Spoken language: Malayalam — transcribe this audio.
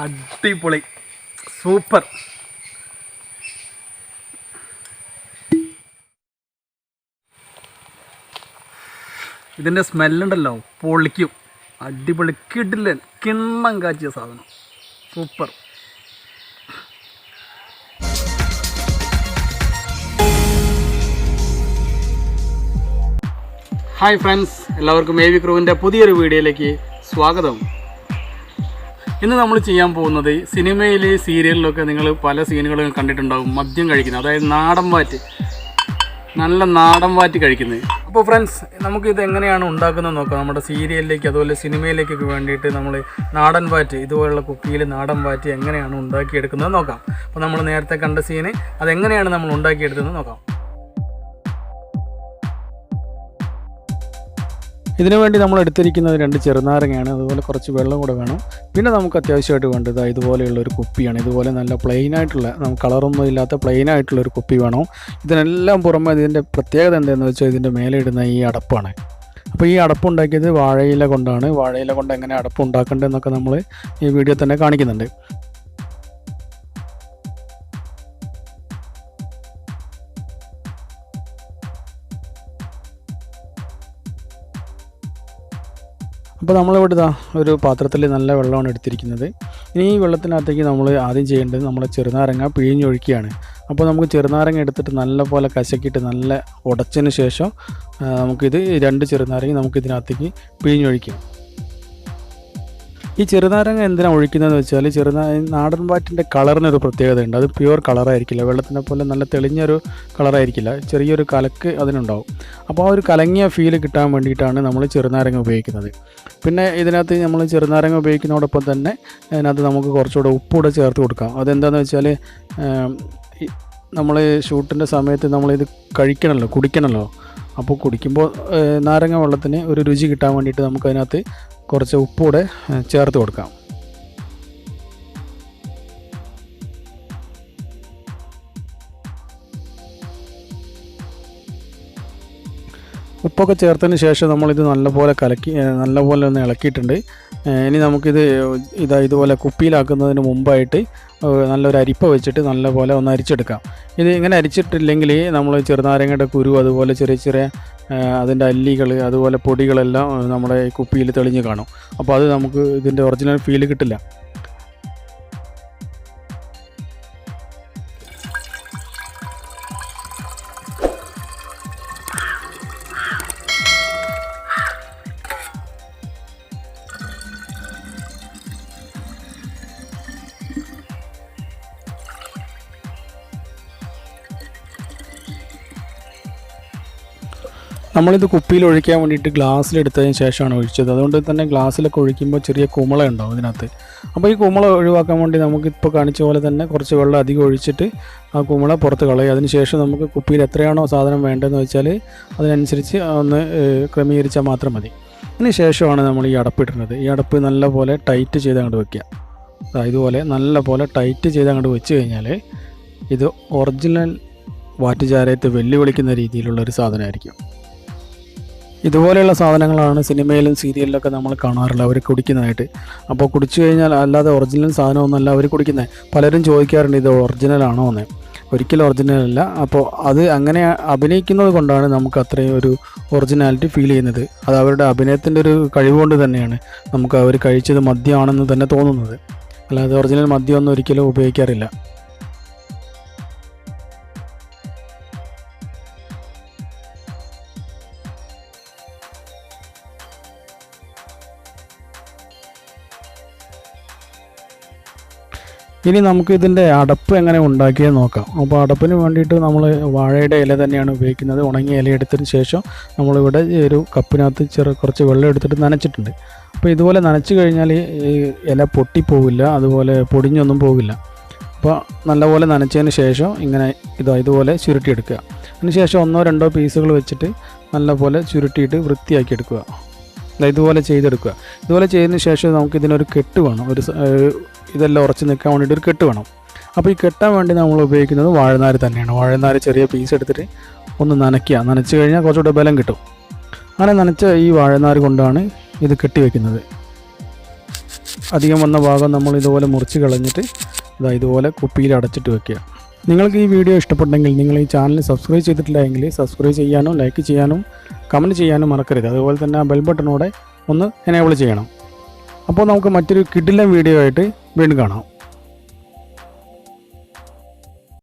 അടിപൊളി സൂപ്പർ. ഇതിൻ്റെ സ്മെല്ലുണ്ടല്ലോ പൊളിക്കും. അടിപൊളി കിടിലൻ കിണ്ണം കാച്ചിയ സാധനം സൂപ്പർ. ഹായ് ഫ്രണ്ട്സ്, എല്ലാവർക്കും AV ക്രൂവിൻ്റെ പുതിയൊരു വീഡിയോയിലേക്ക് സ്വാഗതം. ഇന്ന് നമ്മൾ ചെയ്യാൻ പോകുന്നത് സിനിമയിൽ സീരിയലിലൊക്കെ നിങ്ങൾ പല സീനുകളും കണ്ടിട്ടുണ്ടാകും, മദ്യം കഴിക്കുന്നത്, അതായത് നാടൻ വാറ്റ്, നല്ല നാടൻ വാറ്റ് കഴിക്കുന്നത്. അപ്പോൾ ഫ്രണ്ട്സ്, നമുക്കിത് എങ്ങനെയാണ് ഉണ്ടാക്കുന്നത് നോക്കാം. നമ്മുടെ സീരിയലിലേക്ക് അതുപോലെ സിനിമയിലേക്കൊക്കെ വേണ്ടിയിട്ട് നമ്മൾ നാടൻ വാറ്റ്, ഇതുപോലുള്ള കുപ്പിയിൽ നാടൻ വാറ്റ് എങ്ങനെയാണ് ഉണ്ടാക്കിയെടുക്കുന്നത് നോക്കാം. അപ്പോൾ നമ്മൾ നേരത്തെ കണ്ട സീന് അതെങ്ങനെയാണ് നമ്മൾ ഉണ്ടാക്കിയെടുത്തതെന്ന് നോക്കാം. ഇതിനു വേണ്ടി നമ്മൾ എടുത്തിരിക്കുന്നത് 2 ചെറുനാരങ്ങയാണ്, അതുപോലെ കുറച്ച് വെള്ളം കൂടെ വേണം. പിന്നെ നമുക്ക് അത്യാവശ്യമായിട്ട് വേണ്ടത് ഇതുപോലെയുള്ളൊരു കുപ്പിയാണ്. ഇതുപോലെ നല്ല പ്ലെയിനായിട്ടുള്ള, നമുക്ക് കളറൊന്നും ഇല്ലാത്ത പ്ലെയിനായിട്ടുള്ളൊരു കുപ്പി വേണം. ഇതിനെല്ലാം പുറമെ ഇതിൻ്റെ പ്രത്യേകത എന്താണെന്ന് വെച്ചാൽ ഇതിൻ്റെ മേലെ ഇടുന്ന ഈ അടപ്പാണ്. അപ്പോൾ ഈ അടപ്പ് ഉണ്ടാക്കിയത് വാഴയില കൊണ്ടാണ്. വാഴയില കൊണ്ട് എങ്ങനെ അടപ്പ് ഉണ്ടാക്കേണ്ടതെന്നൊക്കെ നമ്മൾ ഈ വീഡിയോ തന്നെ കാണിക്കുന്നുണ്ട്. അപ്പോൾ നമ്മളിവിടെ ഇതാ ഒരു പാത്രത്തിൽ നല്ല വെള്ളമാണ് എടുത്തിരിക്കുന്നത്. ഇനി ഈ വെള്ളത്തിനകത്തേക്ക് നമ്മൾ ആദ്യം ചെയ്യേണ്ടത് നമ്മളെ ചെറുനാരങ്ങ പിഴിഞ്ഞൊഴിക്കുകയാണ്. അപ്പോൾ നമുക്ക് ചെറുനാരങ്ങ എടുത്തിട്ട് നല്ല പോലെ കശക്കിയിട്ട് നല്ല ഉടച്ചതിന് ശേഷം നമുക്കിത് 2 ചെറുനാരങ്ങ നമുക്കിതിനകത്തേക്ക് പിഴിഞ്ഞൊഴിക്കാം. ഈ ചെറുനാരങ്ങ എന്തിനാണ് ഒഴിക്കുന്നതെന്ന് വെച്ചാൽ നാടൻ വാറ്റിൻ്റെ കളറിനൊരു പ്രത്യേകത ഉണ്ട്. അത് പ്യുവർ കളറായിരിക്കില്ല, വെള്ളത്തിനെ പോലെ നല്ല തെളിഞ്ഞൊരു കളറായിരിക്കില്ല, ചെറിയൊരു കലക്ക് അതിനുണ്ടാവും. അപ്പോൾ ആ ഒരു കലങ്ങിയ ഫീല് കിട്ടാൻ വേണ്ടിയിട്ടാണ് നമ്മൾ ചെറുനാരങ്ങ ഉപയോഗിക്കുന്നത്. പിന്നെ ഇതിനകത്ത് നമ്മൾ ചെറുനാരങ്ങ ഉപയോഗിക്കുന്നതോടൊപ്പം തന്നെ അതിനകത്ത് നമുക്ക് കുറച്ചുകൂടെ ഉപ്പൂടെ ചേർത്ത് കൊടുക്കാം. അതെന്താണെന്ന് വെച്ചാൽ നമ്മൾ ഷൂട്ടിൻ്റെ സമയത്ത് നമ്മളിത് കുടിക്കണമല്ലോ. അപ്പോൾ കുടിക്കുമ്പോൾ നാരങ്ങ വെള്ളത്തിന് ഒരു രുചി കിട്ടാൻ വേണ്ടിയിട്ട് നമുക്കതിനകത്ത് കുറച്ച് ഉപ്പൂടെ ചേർത്ത് കൊടുക്കാം. ഉപ്പൊക്കെ ചേർത്തതിന് ശേഷം നമ്മളിത് നല്ലപോലെ ഒന്ന് ഇളക്കിയിട്ടുണ്ട്. ഇനി നമുക്കിത് ഇതുപോലെ കുപ്പിയിലാക്കുന്നതിന് മുമ്പായിട്ട് നല്ലൊരു അരിപ്പ വെച്ചിട്ട് നല്ലപോലെ ഒന്ന് അരിച്ചെടുക്കാം. ഇത് ഇങ്ങനെ അരിച്ചിട്ടില്ലെങ്കിൽ നമ്മൾ ചെറുനാരങ്ങയുടെ കുരു, അതുപോലെ ചെറിയ അതിൻ്റെ അല്ലികൾ, അതുപോലെ പൊടികളെല്ലാം നമ്മുടെ കുപ്പിയിൽ തെളിഞ്ഞ് കാണും. അപ്പോൾ അത് നമുക്ക് ഇതിൻ്റെ ഒറിജിനൽ ഫീല് കിട്ടില്ല. നമ്മളിത് കുപ്പിയിൽ ഒഴിക്കാൻ വേണ്ടിയിട്ട് ഗ്ലാസ്സിലെടുത്തതിന് ശേഷമാണ് ഒഴിച്ചത്. അതുകൊണ്ട് തന്നെ ഗ്ലാസ്സിലൊക്കെ ഒഴിക്കുമ്പോൾ ചെറിയ കുമള ഉണ്ടാവും ഇതിനകത്ത്. അപ്പോൾ ഈ കുമള ഒഴിവാക്കാൻ വേണ്ടി നമുക്കിപ്പോൾ കാണിച്ച പോലെ തന്നെ കുറച്ച് വെള്ളം അധികം ഒഴിച്ചിട്ട് ആ കുമള പുറത്ത് കളയും. അതിന് ശേഷം നമുക്ക് കുപ്പിയിൽ എത്രയാണോ സാധനം വേണ്ടതെന്ന് വെച്ചാൽ അതിനനുസരിച്ച് ഒന്ന് ക്രമീകരിച്ചാൽ മാത്രം മതി. അതിന് ശേഷമാണ് നമ്മൾ ഈ അടപ്പിടുന്നത്. ഈ അടപ്പ് നല്ലപോലെ ടൈറ്റ് ചെയ്ത് അങ്ങോട്ട് വയ്ക്കുക. ഇതുപോലെ നല്ലപോലെ ടൈറ്റ് ചെയ്ത് അങ്ങോട്ട് വെച്ച് കഴിഞ്ഞാൽ ഇത് ഒറിജിനൽ വാറ്റുചാരയത്തെ വെല്ലുവിളിക്കുന്ന രീതിയിലുള്ളൊരു സാധനമായിരിക്കും. ഇതുപോലെയുള്ള സാധനങ്ങളാണ് സിനിമയിലും സീരിയലിലൊക്കെ നമ്മൾ കാണാറില്ല അവർ കുടിക്കുന്നതായിട്ട്. അപ്പോൾ കുടിച്ചു കഴിഞ്ഞാൽ അല്ലാതെ ഒറിജിനൽ സാധനമൊന്നുമല്ല അവർ കുടിക്കുന്നത്. പലരും ചോദിക്കാറുണ്ട് ഇത് ഒറിജിനലാണോ എന്ന്. ഒരിക്കലും ഒറിജിനലല്ല. അപ്പോൾ അത് അങ്ങനെ അഭിനയിക്കുന്നത് കൊണ്ടാണ് നമുക്ക് അത്രയും ഒരു ഒറിജിനാലിറ്റി ഫീൽ ചെയ്യുന്നത്. അത് അവരുടെ അഭിനയത്തിൻ്റെ ഒരു കഴിവുകൊണ്ട് തന്നെയാണ് നമുക്ക് അവർ കഴിച്ചത് മദ്യമാണെന്ന് തന്നെ തോന്നുന്നത്. അല്ലാതെ ഒറിജിനൽ മദ്യമൊന്നും ഒരിക്കലും ഉപയോഗിക്കാറില്ല. ഇനി നമുക്ക് ഇതിൻ്റെ അടപ്പ് എങ്ങനെ ഉണ്ടാക്കിയെന്ന് നോക്കാം. അപ്പോൾ അടപ്പിന് വേണ്ടിയിട്ട് നമ്മൾ വാഴയുടെ ഇല തന്നെയാണ് ഉപയോഗിക്കുന്നത്. ഉണങ്ങിയ ഇല എടുത്തതിന് ശേഷം നമ്മളിവിടെ ഒരു കപ്പിനകത്ത് കുറച്ച് വെള്ളം എടുത്തിട്ട് നനച്ചിട്ടുണ്ട്. അപ്പോൾ ഇതുപോലെ നനച്ച് കഴിഞ്ഞാൽ ഈ ഇല പൊട്ടിപ്പോവില്ല, അതുപോലെ പൊടിഞ്ഞൊന്നും പോവില്ല. അപ്പോൾ നല്ലപോലെ നനച്ചതിന് ശേഷം ഇതുപോലെ ചുരുട്ടിയെടുക്കുക. അതിനുശേഷം 1-2 പീസുകൾ വെച്ചിട്ട് നല്ലപോലെ ചുരുട്ടിയിട്ട് വൃത്തിയാക്കി എടുക്കുക. ഇതുപോലെ ചെയ്തെടുക്കുക. ഇതുപോലെ ചെയ്തതിന് ശേഷം നമുക്കിതിനൊരു കെട്ട് വേണം. ഇതെല്ലാം ഉറച്ച് നിൽക്കാൻ വേണ്ടിയിട്ട് ഒരു കെട്ട് വേണം. അപ്പോൾ ഈ കെട്ടാൻ വേണ്ടി നമ്മൾ ഉപയോഗിക്കുന്നത് വാഴനാര് തന്നെയാണ്. വാഴനാര് ചെറിയ പീസ് എടുത്തിട്ട് ഒന്ന് നനച്ച് കഴിഞ്ഞാൽ കുറച്ചുകൂടെ ബലം കിട്ടും. അങ്ങനെ നനച്ച ഈ വാഴനാര് കൊണ്ടാണ് ഇത് കെട്ടി വയ്ക്കുന്നത്. അധികം വന്ന ഭാഗം നമ്മൾ ഇതുപോലെ മുറിച്ച് കളഞ്ഞിട്ട് ഇതുപോലെ കുപ്പിയിൽ അടച്ചിട്ട് വെക്കുക. നിങ്ങൾക്ക് ഈ വീഡിയോ ഇഷ്ടപ്പെട്ടെങ്കിൽ നിങ്ങൾ ഈ ചാനൽ സബ്സ്ക്രൈബ് ചെയ്തിട്ടില്ല എങ്കിൽ സബ്സ്ക്രൈബ് ചെയ്യാനും ലൈക്ക് ചെയ്യാനും കമൻറ്റ് ചെയ്യാനും മറക്കരുത്. അതുപോലെ തന്നെ ആ ബെൽ ബട്ടണോടെ ഒന്ന് എനേബിൾ ചെയ്യണം. അപ്പോൾ നമുക്ക് മറ്റൊരു കിടിലൻ വീഡിയോ ആയിട്ട് വീണ്ടും കാണാം.